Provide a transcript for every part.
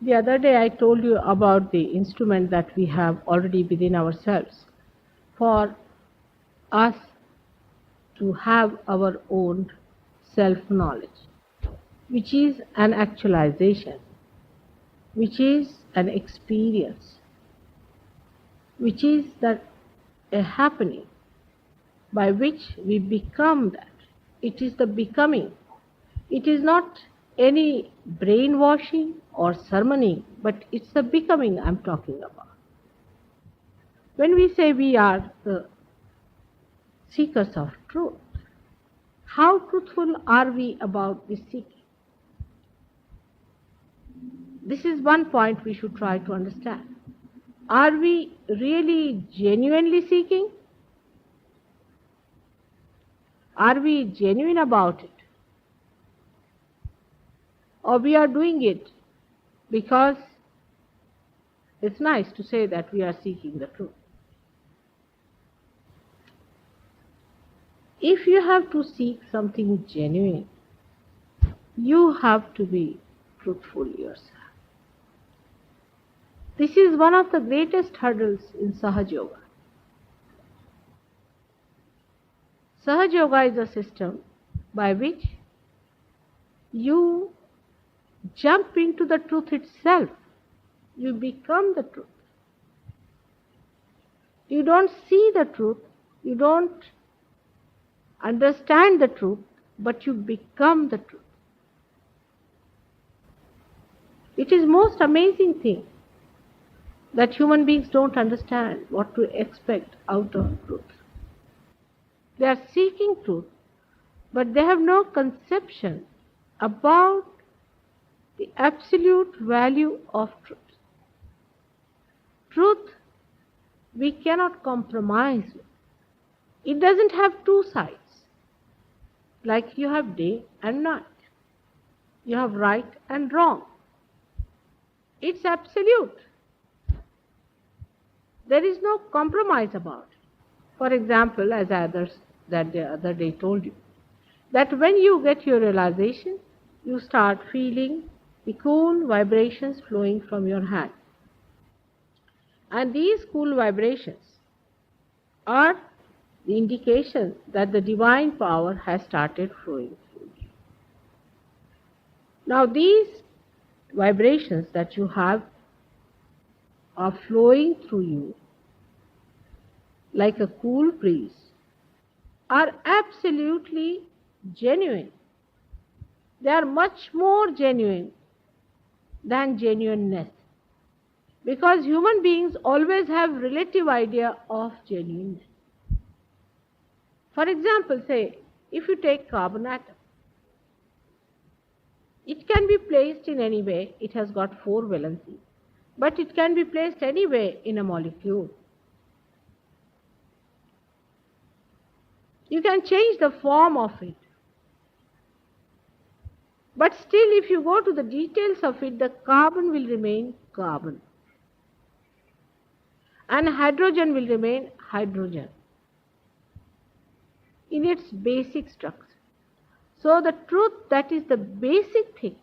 The other day I told you about the instrument that we have already within ourselves for us to have our own self-knowledge, which is an actualization, which is an experience, which is that a happening by which we become that. It is the becoming. It is not any brainwashing or sermoning, but it's the becoming I'm talking about. When we say we are the seekers of truth, how truthful are we about this seeking? This is one point we should try to understand. Are we really genuinely seeking? Are we genuine about it? Or we are doing it because it's nice to say that we are seeking the truth. If you have to seek something genuine, you have to be truthful yourself. This is one of the greatest hurdles in Sahaj Yoga. Sahaj Yoga is a system by which you jump into the truth itself. You become the truth. You don't see the truth, you don't understand the truth, but you become the truth. It is most amazing thing that human beings don't understand what to expect out of truth. They are seeking truth, but they have no conception about the absolute value of truth. Truth we cannot compromise with. It doesn't have two sides. Like you have day and night. You have right and wrong. It's absolute. There is no compromise about it. For example, as that the other day told you, that when you get your realization, you start feeling the cool vibrations flowing from your hand. And these cool vibrations are the indication that the divine power has started flowing through you. Now these vibrations that you have are flowing through you like a cool breeze are absolutely genuine. They are much more genuine than genuineness, because human beings always have relative idea of genuineness. For example, say, if you take carbon atom, it can be placed in any way. It has got 4 valencies, but it can be placed anywhere in a molecule. You can change the form of it, but still if you go to the details of it, the carbon will remain carbon and hydrogen will remain hydrogen in its basic structure. So the truth, that is the basic thing,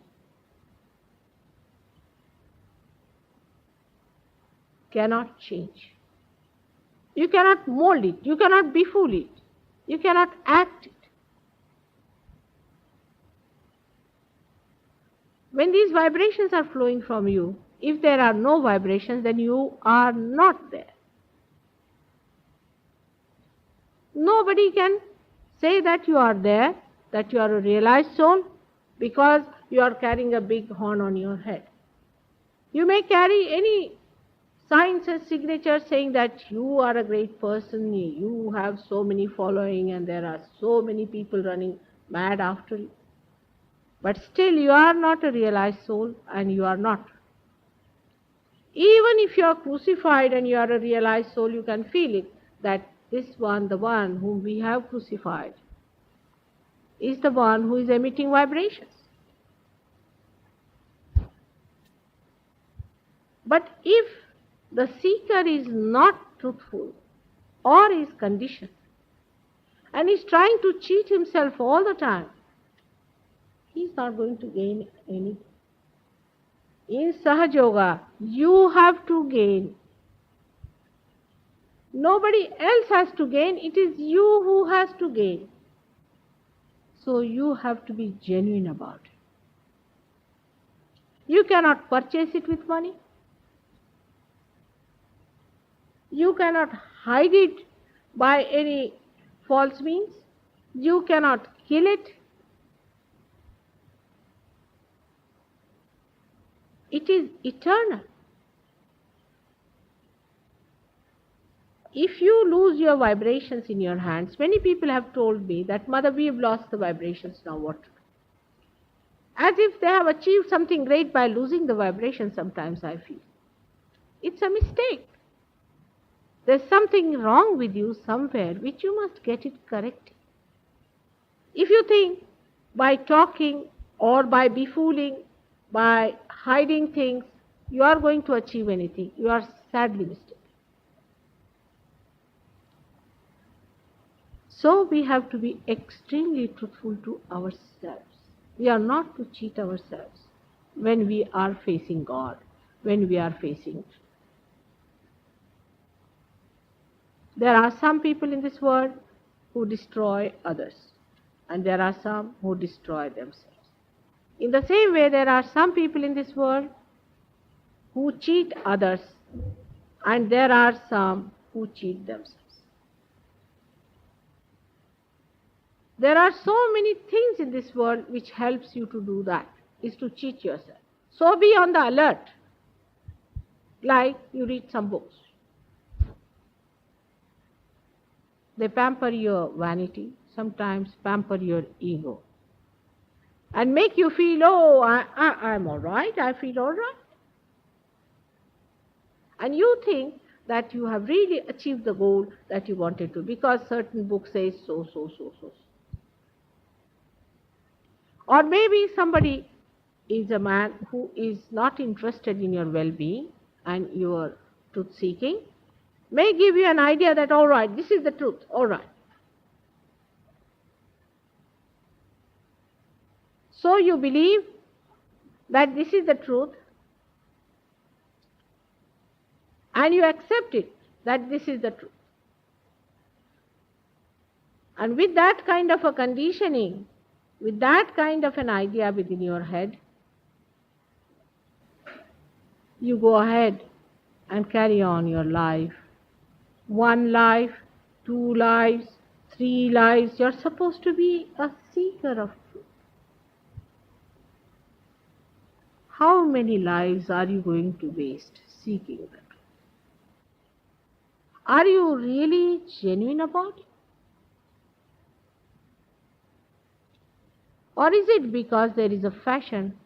cannot change. You cannot mold it, you cannot befool it, you cannot act it. When these vibrations are flowing from you, if there are no vibrations, then you are not there. Nobody can say that you are there, that you are a realized soul, because you are carrying a big horn on your head. You may carry any signs and signatures saying that you are a great person, you have so many following and there are so many people running mad after you. But still you are not a realized soul, and you are not. Even if you are crucified and you are a realized soul, you can feel it, that this one, the one whom we have crucified, is the one who is emitting vibrations. But if the seeker is not truthful or is conditioned and is trying to cheat himself all the time, he is not going to gain anything. In Sahaja Yoga, you have to gain. Nobody else has to gain, it is you who has to gain. So you have to be genuine about it. You cannot purchase it with money. You cannot hide it by any false means. You cannot kill it. It is eternal. If you lose your vibrations in your hands, many people have told me that, Mother, we have lost the vibrations, now what? As if they have achieved something great by losing the vibrations, sometimes I feel. It's a mistake. There's something wrong with you somewhere which you must get it corrected. If you think by talking or by befooling, by hiding things, you are going to achieve anything, you are sadly mistaken. So we have to be extremely truthful to ourselves. We are not to cheat ourselves when we are facing God, when we are facing. There are some people in this world who destroy others, and there are some who destroy themselves. In the same way, there are some people in this world who cheat others, and there are some who cheat themselves. There are so many things in this world which helps you to do that, is to cheat yourself. So be on the alert, like you read some books. They pamper your vanity, sometimes pamper your ego, and make you feel, oh, I'm all right, I feel all right. And you think that you have really achieved the goal that you wanted to, because certain book says so. Or maybe somebody is a man who is not interested in your well-being and your truth-seeking, may give you an idea that, all right, this is the truth, all right. So you believe that this is the truth, and you accept it, that this is the truth. And with that kind of a conditioning, with that kind of an idea within your head, you go ahead and carry on your life. 1 life, 2 lives, 3 lives. You're supposed to be a seeker of truth. How many lives are you going to waste seeking the truth? Are you really genuine about it? Or is it because there is a fashion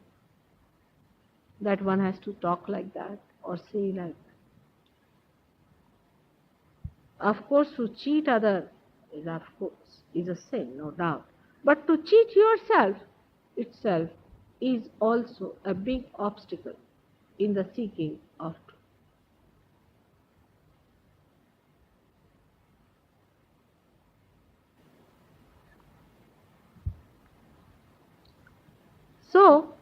that one has to talk like that or say like that? Of course, to cheat others is a sin, no doubt. But to cheat yourself itself is also a big obstacle in the seeking of truth. So,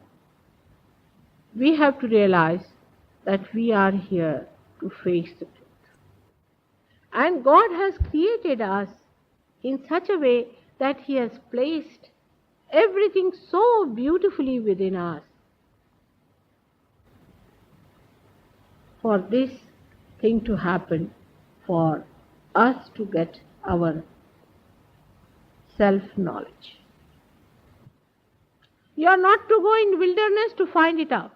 we have to realize that we are here to face the truth. And God has created us in such a way that He has placed everything so beautifully within us for this thing to happen, for us to get our self-knowledge. You are not to go in wilderness to find it out.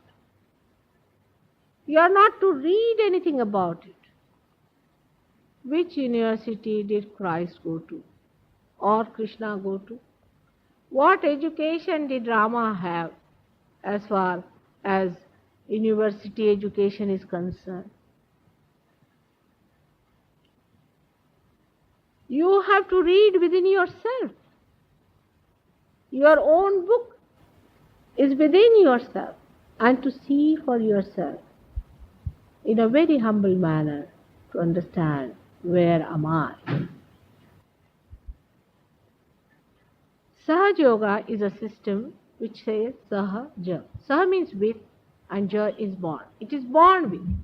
You are not to read anything about it. Which university did Christ go to? Or Krishna go to? What education did Rama have as far as university education is concerned? You have to read within yourself. Your own book is within yourself, and to see for yourself in a very humble manner to understand, where am I? Sahaja Yoga is a system which says Sahaja. Saha means with, and joy is born. It is born with you.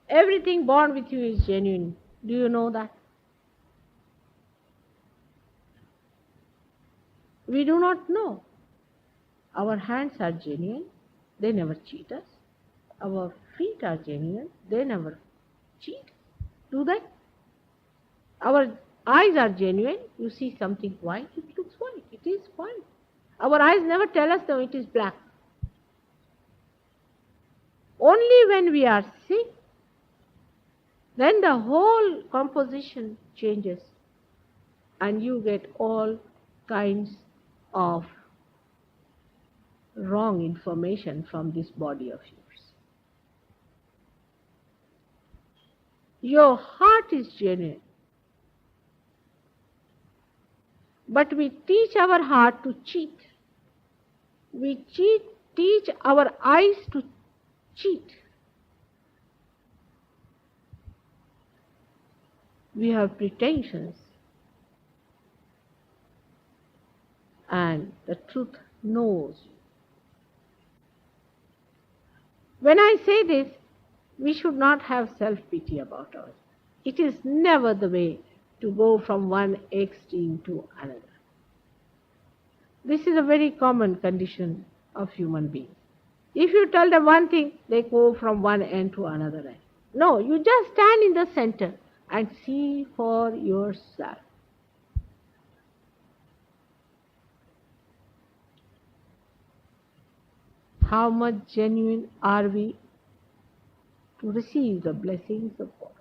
Everything born with you is genuine. Do you know that? We do not know. Our hands are genuine. They never cheat us. Our feet are genuine. They never cheat. Do they? Our eyes are genuine. You see something white, it looks white. It is white. Our eyes never tell us that it is black. Only when we are sick, then the whole composition changes and you get all kinds of wrong information from this body of yours. Your heart is genuine. But we teach our heart to cheat. We teach our eyes to cheat. We have pretensions. And the truth knows you. When I say this, we should not have self-pity about us. It is never the way to go from one extreme to another. This is a very common condition of human beings. If you tell them one thing, they go from one end to another end. No, you just stand in the center and see for yourself. How much genuine are we to receive the blessings of God?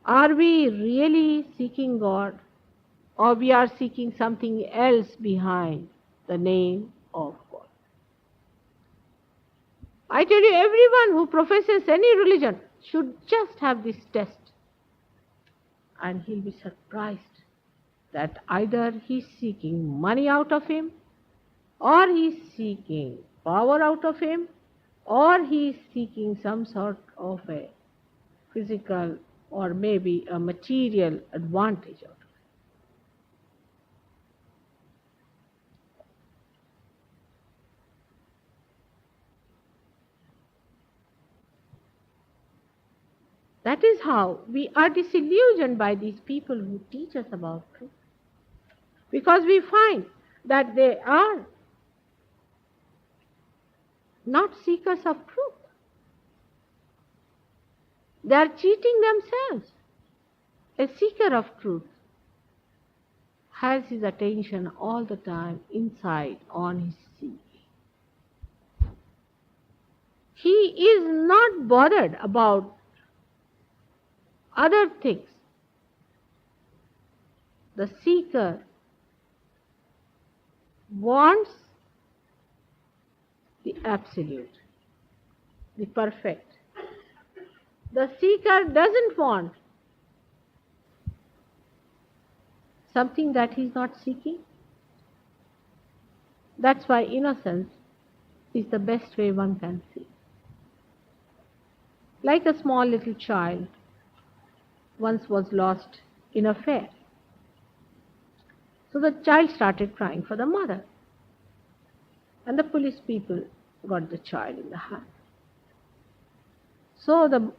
Are we really seeking God, or we are seeking something else behind the name of God? I tell you, everyone who professes any religion should just have this test, and he'll be surprised that either he's seeking money out of him, or he's seeking power out of him, or he's seeking some sort of a physical or maybe a material advantage out of it. That is how we are disillusioned by these people who teach us about truth. Because we find that they are not seekers of truth. They are cheating themselves. A seeker of truth has his attention all the time inside on his seeking. He is not bothered about other things. The seeker wants the absolute, the perfect. The seeker doesn't want something that he is not seeking. That's why innocence is the best way one can see. Like a small little child once was lost in a fair. So the child started crying for the mother. And the police people got the child in the hand. So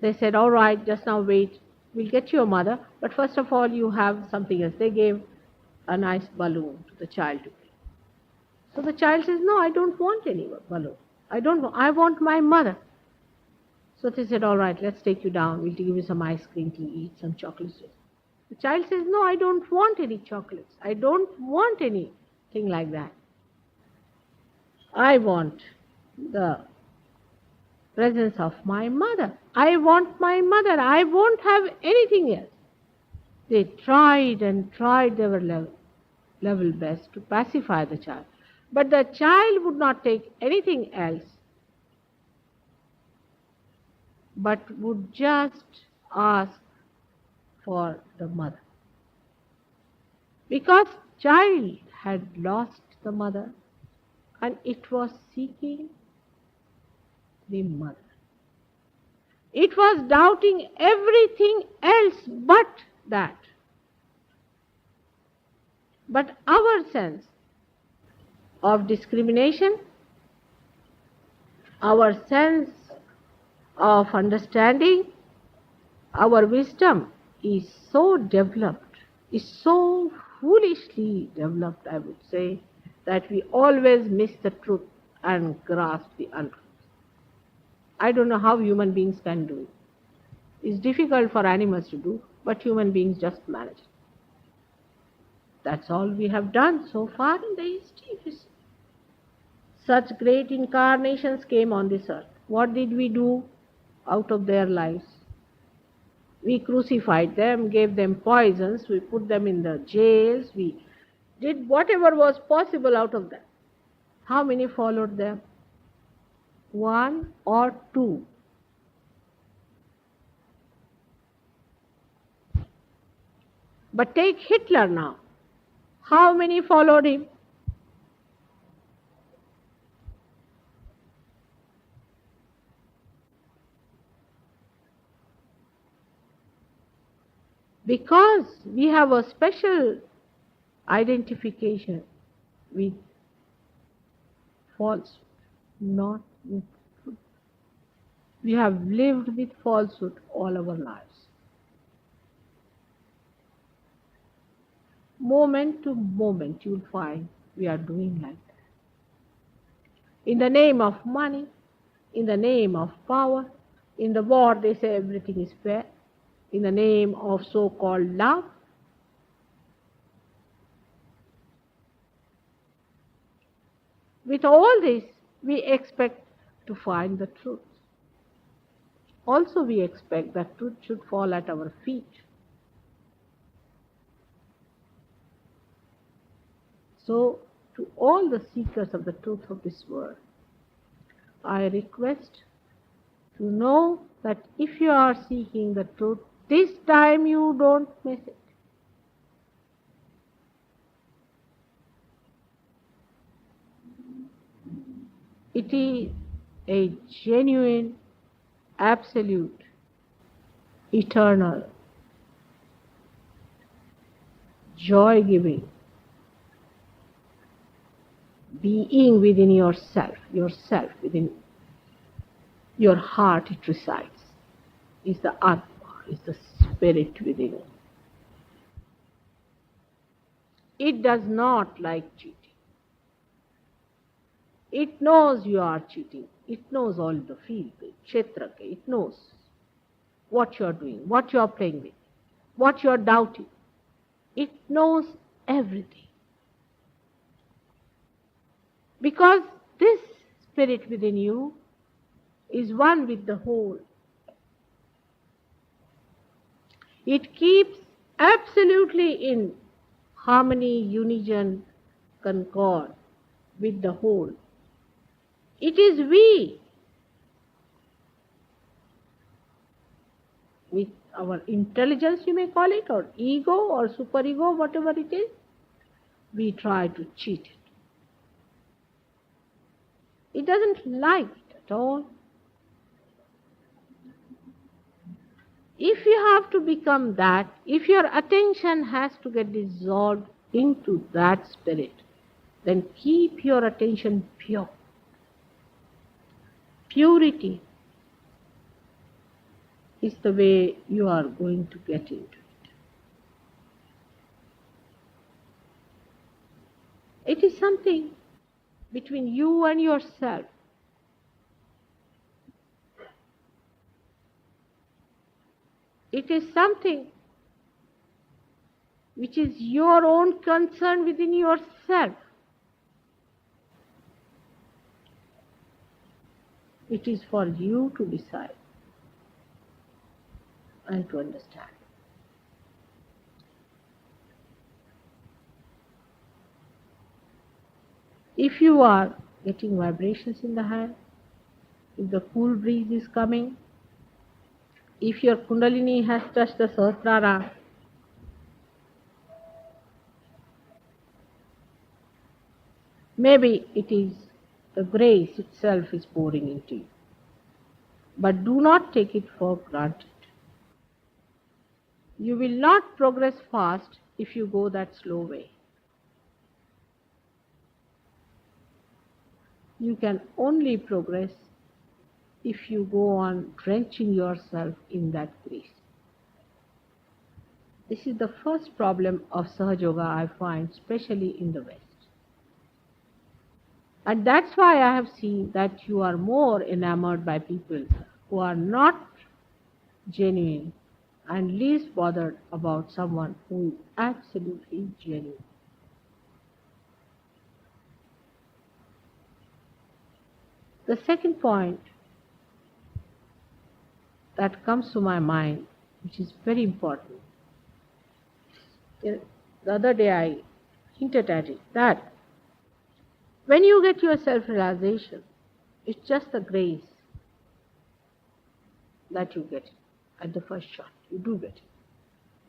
they said, all right, just now wait, we'll get your mother, but first of all you have something else. They gave a nice balloon to the child to play. So the child says, no, I don't want any balloon. I want my mother. So they said, all right, let's take you down. We'll give you some ice cream to eat, some chocolates. The child says, no, I don't want any chocolates. I don't want anything like that. I want the presence of my mother. I want my mother. I won't have anything else. They tried and tried their level best to pacify the child. But the child would not take anything else, but would just ask for the mother. Because child had lost the mother, and it was seeking the mother. It was doubting everything else but that. But our sense of discrimination, our sense of understanding, our wisdom is so developed, is so foolishly developed, I would say, that we always miss the truth and grasp the untruth. I don't know how human beings can do it. It's difficult for animals to do, but human beings just manage it. That's all we have done so far in the history. Such great incarnations came on this earth. What did we do out of their lives? We crucified them, gave them poisons, we put them in the jails, we did whatever was possible out of them. How many followed them? One or two? But take Hitler now. How many followed him? Because we have a special identification with falsehood, not with truth. We have lived with falsehood all our lives. Moment to moment you'll find we are doing like that. In the name of money, in the name of power, in the war they say everything is fair, in the name of so-called love. With all this, we expect to find the truth. Also, we expect that truth should fall at our feet. So, to all the seekers of the truth of this world, I request to know that if you are seeking the truth, this time you don't miss it. It is a genuine, absolute, eternal, joy-giving being within yourself within your heart it resides, is the Atma, is the spirit within you. It does not like cheating. It knows you are cheating. It knows all the field, kshetra, it knows what you are doing, what you are playing with, what you are doubting. It knows everything. Because this spirit within you is one with the whole. It keeps absolutely in harmony, union, concord with the whole. It is we, with our intelligence you may call it, or ego or superego, whatever it is, we try to cheat it. It doesn't like it at all. If you have to become that, if your attention has to get dissolved into that spirit, then keep your attention pure. Purity is the way you are going to get into it. It is something between you and yourself. It is something which is your own concern within yourself. It is for you to decide and to understand. If you are getting vibrations in the hand, if the cool breeze is coming, if your Kundalini has touched the Sahasrara, maybe it is the grace itself is pouring into you. But do not take it for granted. You will not progress fast if you go that slow way. You can only progress if you go on drenching yourself in that grace. This is the first problem of Sahaja Yoga I find, especially in the West. And that's why I have seen that you are more enamored by people who are not genuine and least bothered about someone who is absolutely genuine. The second point that comes to my mind, which is very important, the other day I hinted at it, that when you get your self-realization, it's just the grace that you get it at the first shot. You do get it.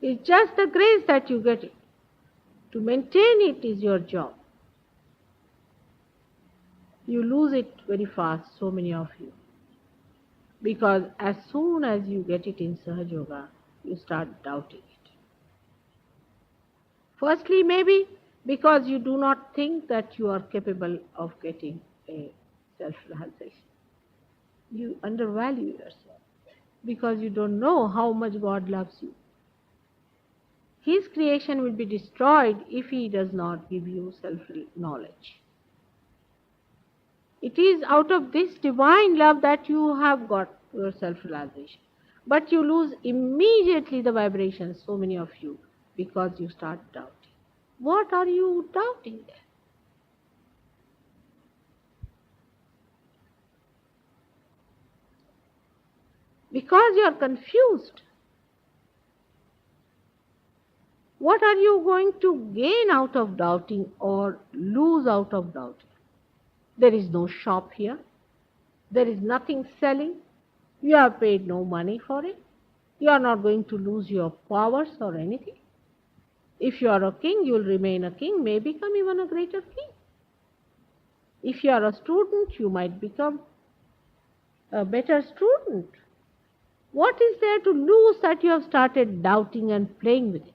It's just the grace that you get it. To maintain it is your job. You lose it very fast, so many of you. Because as soon as you get it in Sahaja Yoga, you start doubting it. Firstly, maybe because you do not think that you are capable of getting a self-realization. You undervalue yourself because you don't know how much God loves you. His creation will be destroyed if He does not give you self-knowledge. It is out of this divine love that you have got your self-realization. But you lose immediately the vibrations, so many of you, because you start doubting. What are you doubting there? Because you are confused. What are you going to gain out of doubting or lose out of doubting? There is no shop here. There is nothing selling. You have paid no money for it. You are not going to lose your powers or anything. If you are a king, you will remain a king, may become even a greater king. If you are a student, you might become a better student. What is there to lose that you have started doubting and playing with it?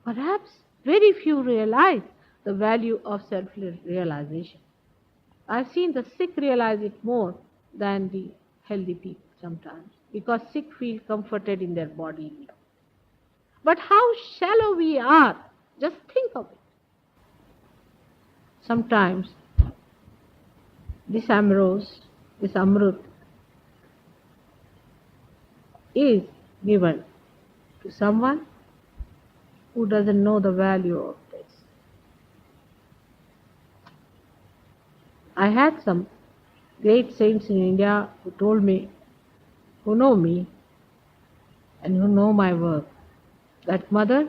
Perhaps very few realize the value of self-realization. I've seen the sick realize it more than the healthy people sometimes, because sick feel comforted in their body. But how shallow we are, just think of it. Sometimes this amrose, this amrut, is given to someone who doesn't know the value of this. I had some great saints in India who told me, who know me and who know my work, that mother,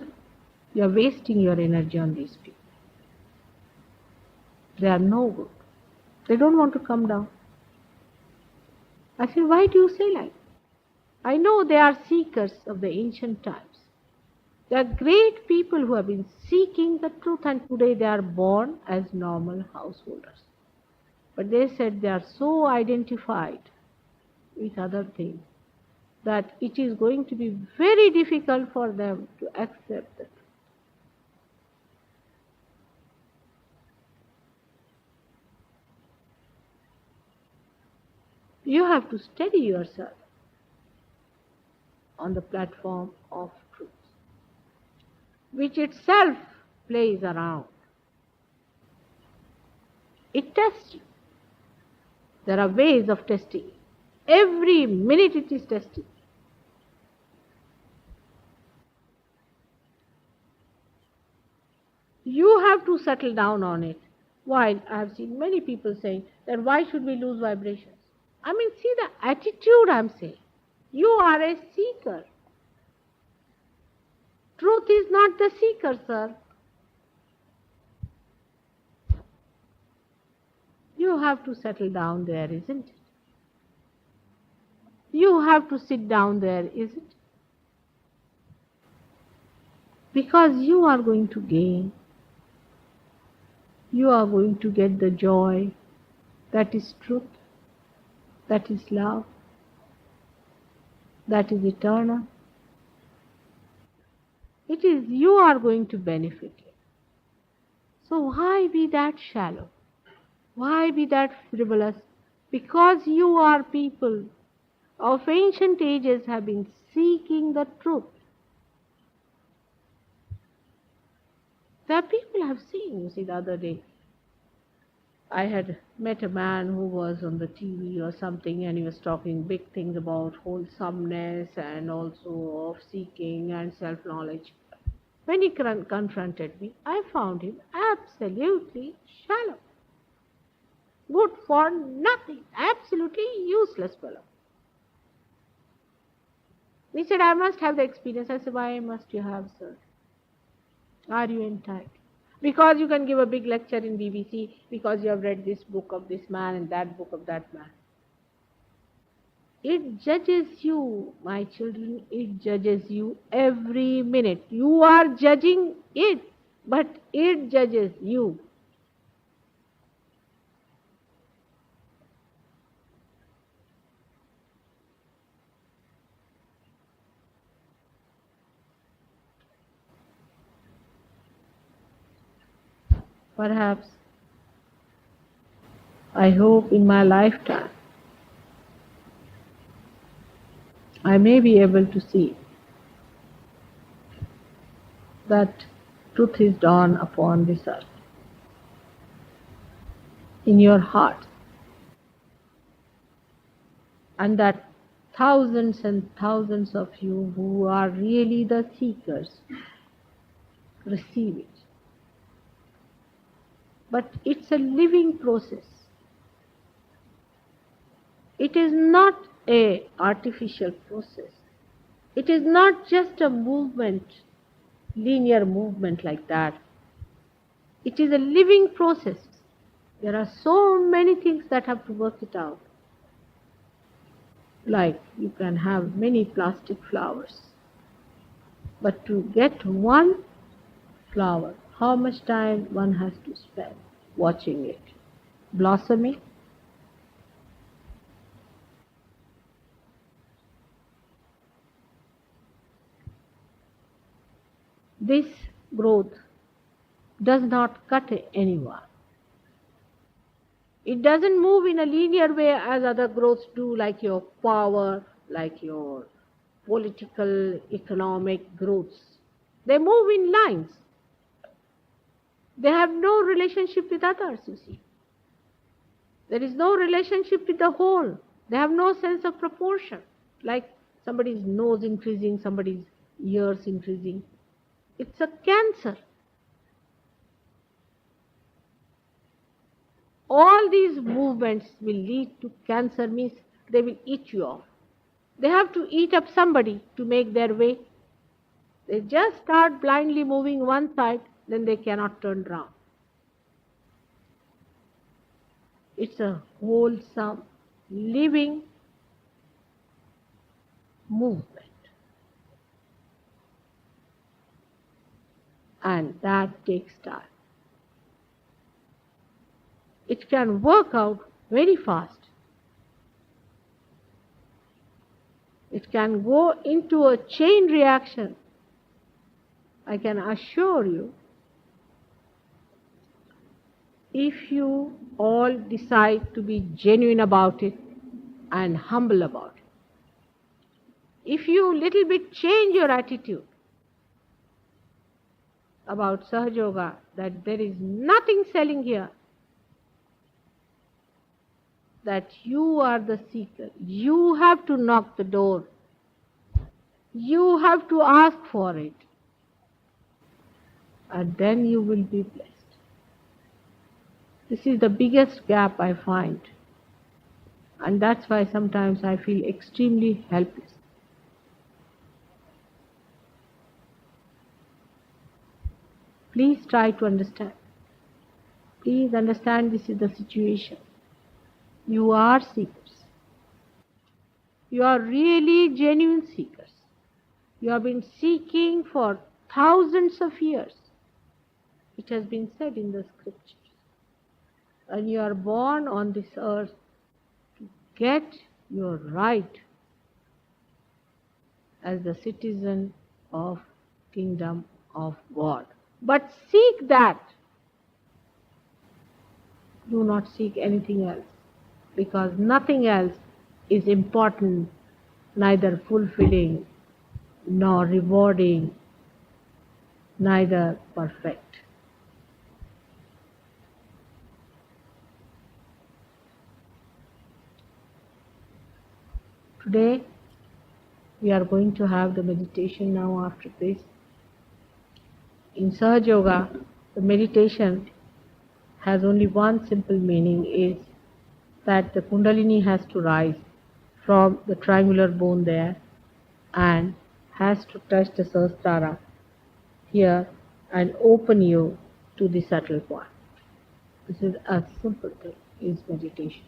you are wasting your energy on these people. They are no good. They don't want to come down. I said, why do you say like that? I know they are seekers of the ancient times. They are great people who have been seeking the truth, and today they are born as normal householders. But they said they are so identified with other things that it is going to be very difficult for them to accept the truth. You have to steady yourself on the platform of truth, which itself plays around. It tests you. There are ways of testing. Every minute it is testing. You have to settle down on it. While I have seen many people saying that why should we lose vibrations? I mean, see the attitude I'm saying. You are a seeker. Truth is not the seeker, sir. You have to settle down there, isn't it? You have to sit down there, is it? Because you are going to gain. You are going to get the joy that is truth, that is love, that is eternal. It is you are going to benefit it. So why be that shallow? Why be that frivolous? Because you are people of ancient ages have been seeking the truth. The people have seen, you see, the other day, I had met a man who was on the TV or something, and he was talking big things about wholesomeness and also of seeking and self-knowledge. When he confronted me, I found him absolutely shallow. Good for nothing, absolutely useless fellow. He said, I must have the experience. I said, why must you have, sir? Are you entitled? Because you can give a big lecture in BBC, because you have read this book of this man and that book of that man. It judges you, my children, it judges you every minute. You are judging it, but it judges you. Perhaps, I hope in my lifetime, I may be able to see that truth is dawn upon this earth, in your heart, and that thousands and thousands of you who are really the seekers receive it. But it's a living process. It is not an artificial process. It is not just a movement, linear movement like that. It is a living process. There are so many things that have to work it out. Like you can have many plastic flowers, but to get one flower, how much time one has to spend watching it blossoming? This growth does not cut anyone. It doesn't move in a linear way as other growths do, like your power, like your political, economic growths. They move in lines. They have no relationship with others, you see. There is no relationship with the whole. They have no sense of proportion, like somebody's nose increasing, somebody's ears increasing. It's a cancer. All these movements will lead to cancer, means they will eat you off. They have to eat up somebody to make their way. They just start blindly moving one side, then they cannot turn round. It's a wholesome, living movement. And that takes time. It can work out very fast. It can go into a chain reaction. I can assure you, if you all decide to be genuine about it and humble about it, if you little bit change your attitude about Sahaja Yoga, that there is nothing selling here, that you are the seeker. You have to knock the door. You have to ask for it. And then you will be blessed. This is the biggest gap I find. And that's why sometimes I feel extremely helpless. Please try to understand. Please understand this is the situation. You are seekers. You are really genuine seekers. You have been seeking for thousands of years. It has been said in the scriptures. And you are born on this earth to get your right as the citizen of kingdom of God. But seek that. Do not seek anything else, because nothing else is important, neither fulfilling, nor rewarding, neither perfect. Today, we are going to have the meditation now after this. In Sahaja Yoga, the meditation has only one simple meaning, is that the Kundalini has to rise from the triangular bone there and has to touch the Sahasrara here and open you to the subtle point. This is a simple thing, is meditation.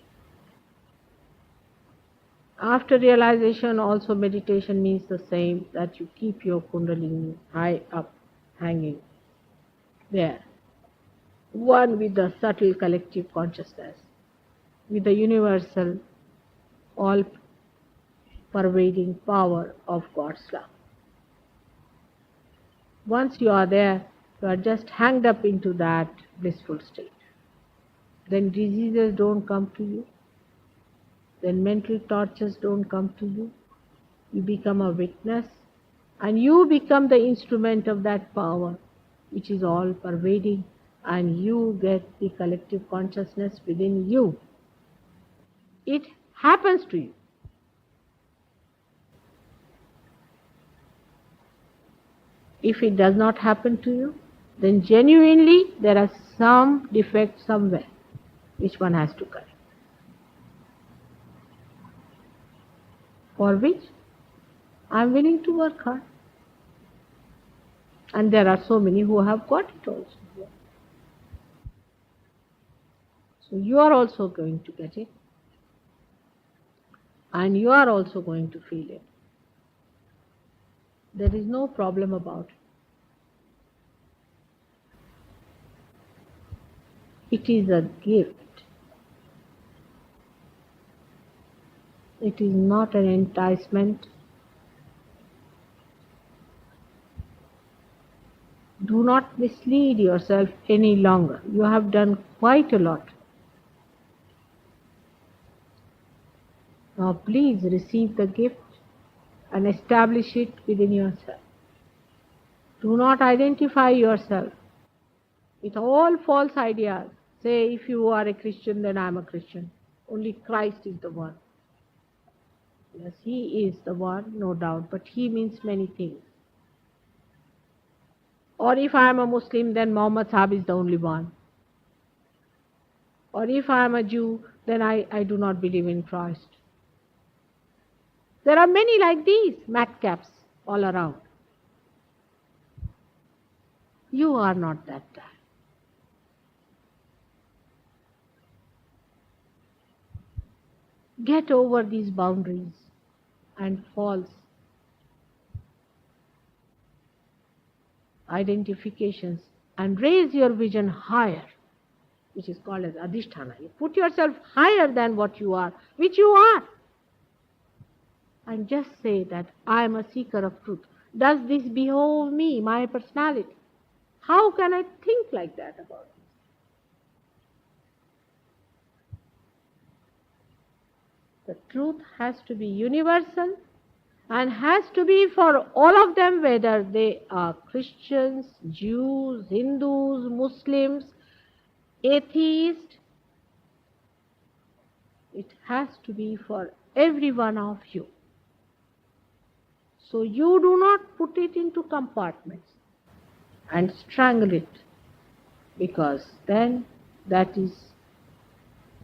After realization, also meditation means the same, that you keep your Kundalini high up, hanging there, one with the subtle collective consciousness, with the universal, all-pervading power of God's love. Once you are there, you are just hanged up into that blissful state. Then diseases don't come to you. Then mental tortures don't come to you. You become a witness, and you become the instrument of that power which is all pervading, and you get the collective consciousness within you. It happens to you. If it does not happen to you, then genuinely there are some defect somewhere which one has to correct, for which I am willing to work hard. And there are so many who have got it also. So you are also going to get it, and you are also going to feel it. There is no problem about it. It is a gift. It is not an enticement. Do not mislead yourself any longer. You have done quite a lot. Now please receive the gift and establish it within yourself. Do not identify yourself with all false ideas. Say, if you are a Christian, then I am a Christian. Only Christ is the one. Yes, He is the one, no doubt, but He means many things. Or if I am a Muslim, then Muhammad Sahib is the only one. Or if I am a Jew, then I do not believe in Christ. There are many like these madcaps all around. You are not that guy. Get over these boundaries and false identifications and raise your vision higher, which is called as adhisthana. You put yourself higher than what you are, which you are. And just say that I am a seeker of truth. Does this behove me, my personality? How can I think like that about it? The truth has to be universal and has to be for all of them, whether they are Christians, Jews, Hindus, Muslims, atheists. It has to be for every one of you. So you do not put it into compartments and strangle it, because then that is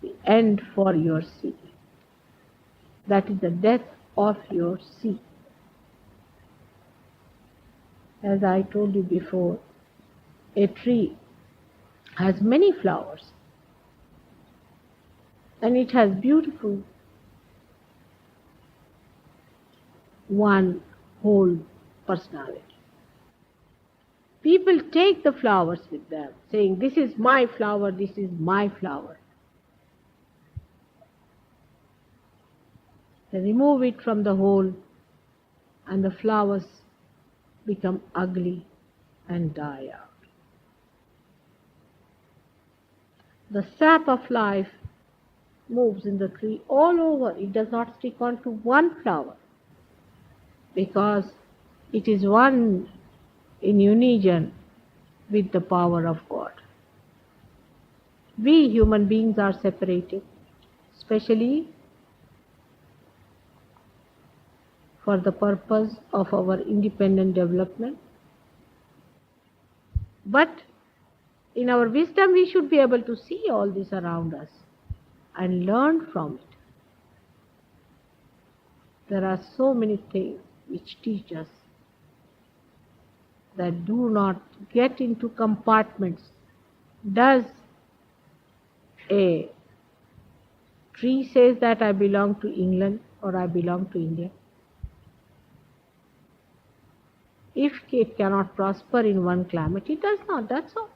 the end for your seeking. That is the death of your seek. As I told you before, a tree has many flowers and it has beautiful one whole personality. People take the flowers with them, saying, this is my flower, this is my flower. They remove it from the whole and the flowers become ugly and die out. The sap of life moves in the tree all over. It does not stick on to one flower because it is one in unison with the power of God. We human beings are separated, especially for the purpose of our independent development. But in our wisdom, we should be able to see all this around us and learn from it. There are so many things which teach us that do not get into compartments. Does a tree says that I belong to England or I belong to India? If it cannot prosper in one climate, it does not, that's all.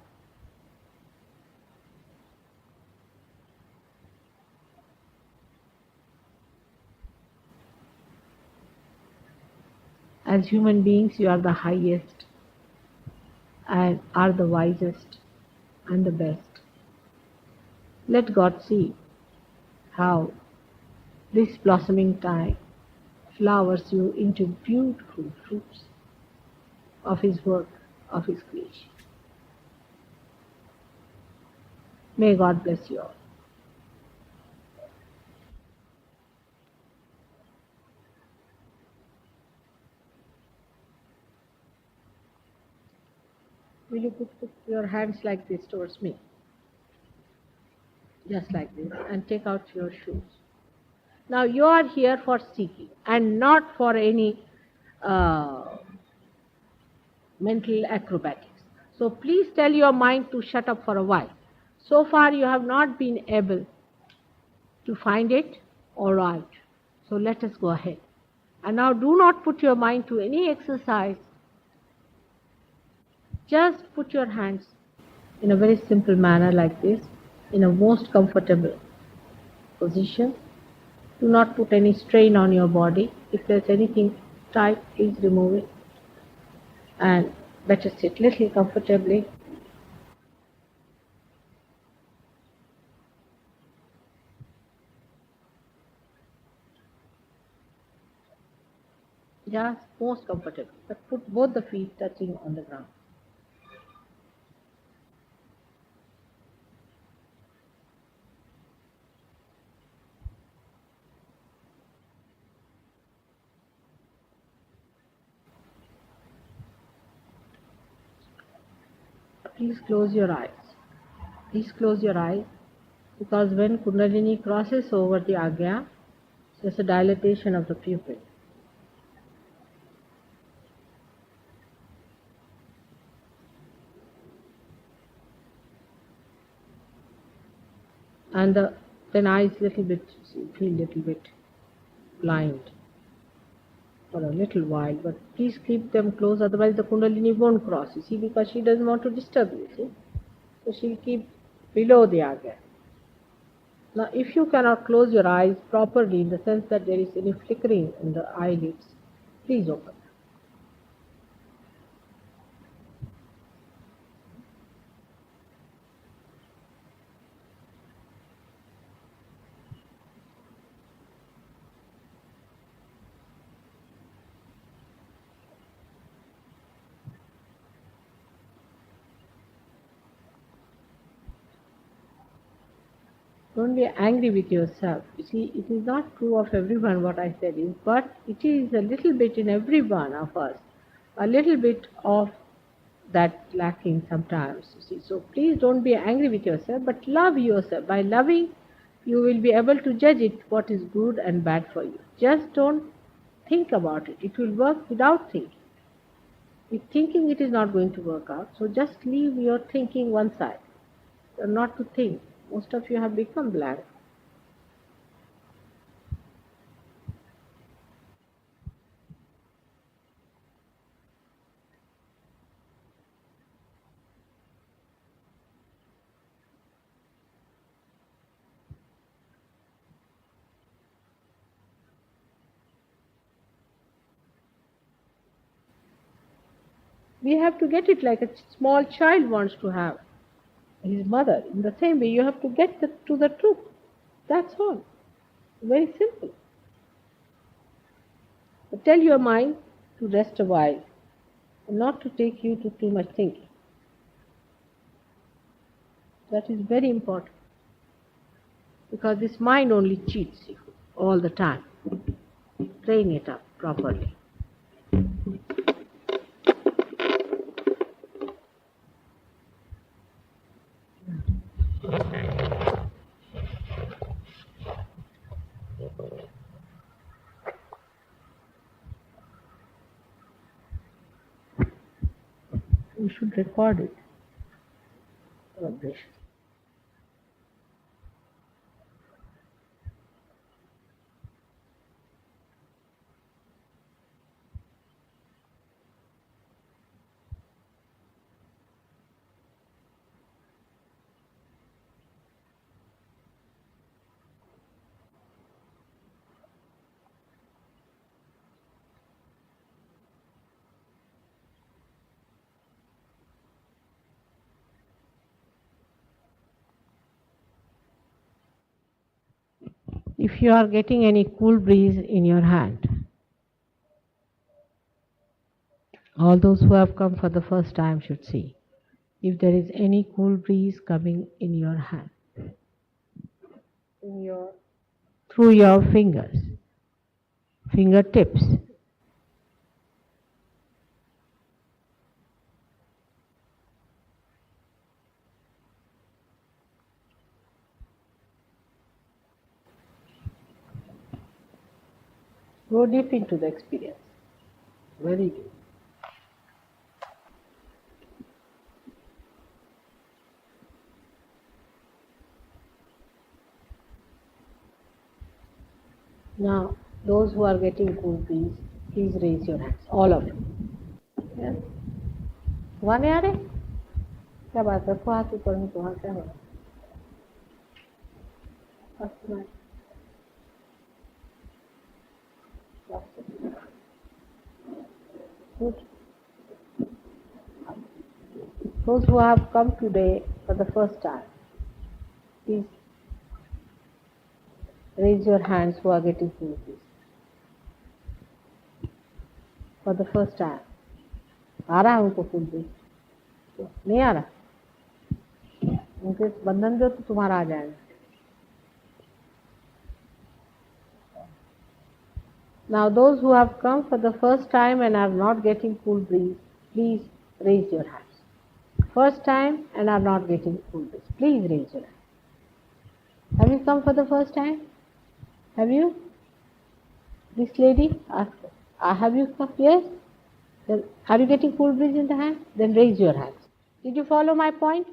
As human beings, you are the highest and are the wisest and the best. Let God see how this blossoming time flowers you into beautiful fruits of His work, of His creation. May God bless you all. Will you put your hands like this towards me? Just like this, and take out your shoes. Now you are here for seeking and not for any mental acrobatics. So please tell your mind to shut up for a while. So far you have not been able to find it, all right. So let us go ahead. And now do not put your mind to any exercise. Just put your hands in a very simple manner like this, in a most comfortable position. Do not put any strain on your body. If there's anything tight, please remove it. And better sit little comfortably. Just most comfortable. But put both the feet touching on the ground. Please close your eyes. Please close your eyes, because when Kundalini crosses over the Agya, there's a dilatation of the pupil. And then eyes feel little bit blind for a little while, but please keep them closed, otherwise the Kundalini won't cross, you see, because she doesn't want to disturb you, see. So she'll keep below the Agya. Now if you cannot close your eyes properly, in the sense that there is any flickering in the eyelids, please open. Don't be angry with yourself. You see, it is not true of everyone what I said is, but it is a little bit in every one of us, a little bit of that lacking sometimes. You see, so please don't be angry with yourself, but love yourself. By loving, you will be able to judge it what is good and bad for you. Just don't think about it. It will work without thinking. With thinking, it is not going to work out. So just leave your thinking one side. Not to think. Most of you have become blank. We have to get it like a small child wants to have. his mother. In the same way, you have to get to the truth. That's all. Very simple. But tell your mind to rest a while and not to take you to too much thinking. That is very important, because this mind only cheats you all the time. Train it up properly. You should record it. Vibration. If you are getting any cool breeze in your hand, all those who have come for the first time should see if there is any cool breeze coming in your hand, through your fingers, fingertips. Go deep into the experience. Very deep. Now, those who are getting cool breeze, please raise your hands, all of you. Yes? One आ रहे? क्या बात है? रखो हाथ ऊपर में, तुम्हारा क्या हो रहा है? Good. Those who have come today for the first time, please raise your hands who are getting cool breeze. For the first time. आ रहा है उनको cool breeze? नहीं आ रहा? उनके बंधन जो तो तुम्हारा आ जाएगा. Now those who have come for the first time and are not getting cool breeze, please raise your hands. First time and are not getting cool breeze, please raise your hands. Have you come for the first time? Have you? This lady? Have you come? Yes? Then are you getting cool breeze in the hand? Then raise your hands. Did you follow my point?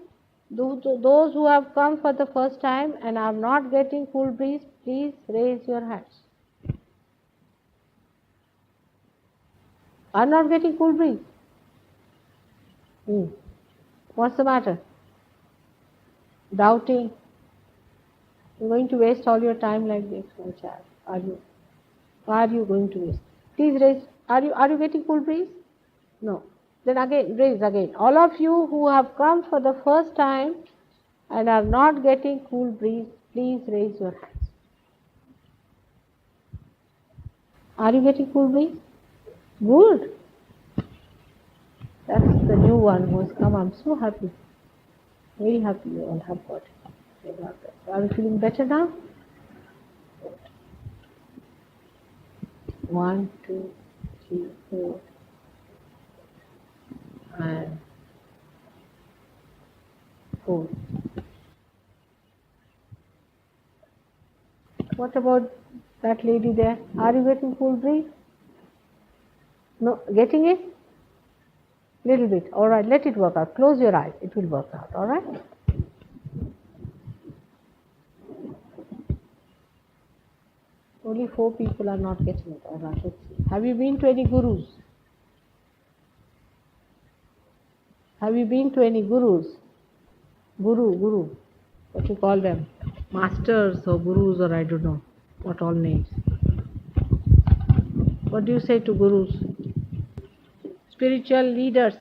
Those who have come for the first time and are not getting cool breeze, please raise your hands. Are not getting cool breeze? What's the matter? Doubting? You're going to waste all your time like this, my child. Are you? Why are you going to waste? Please raise. Are you getting cool breeze? No. Then again, raise again. All of you who have come for the first time and are not getting cool breeze, please raise your hands. Are you getting cool breeze? Good. That's the new one who has come. I'm so happy. Very happy you all have got it. Are you feeling better now? 1, 2, 3, 4, and 4. What about that lady there? Are you getting cool breeze? No, getting it? Little bit. All right, let it work out. Close your eyes. It will work out. All right? Only 4 people are not getting it. All right, let's see. Have you been to any gurus? Have you been to any gurus? Guru. What you call them? Masters or gurus, or I don't know what all names. What do you say to gurus? Spiritual leaders.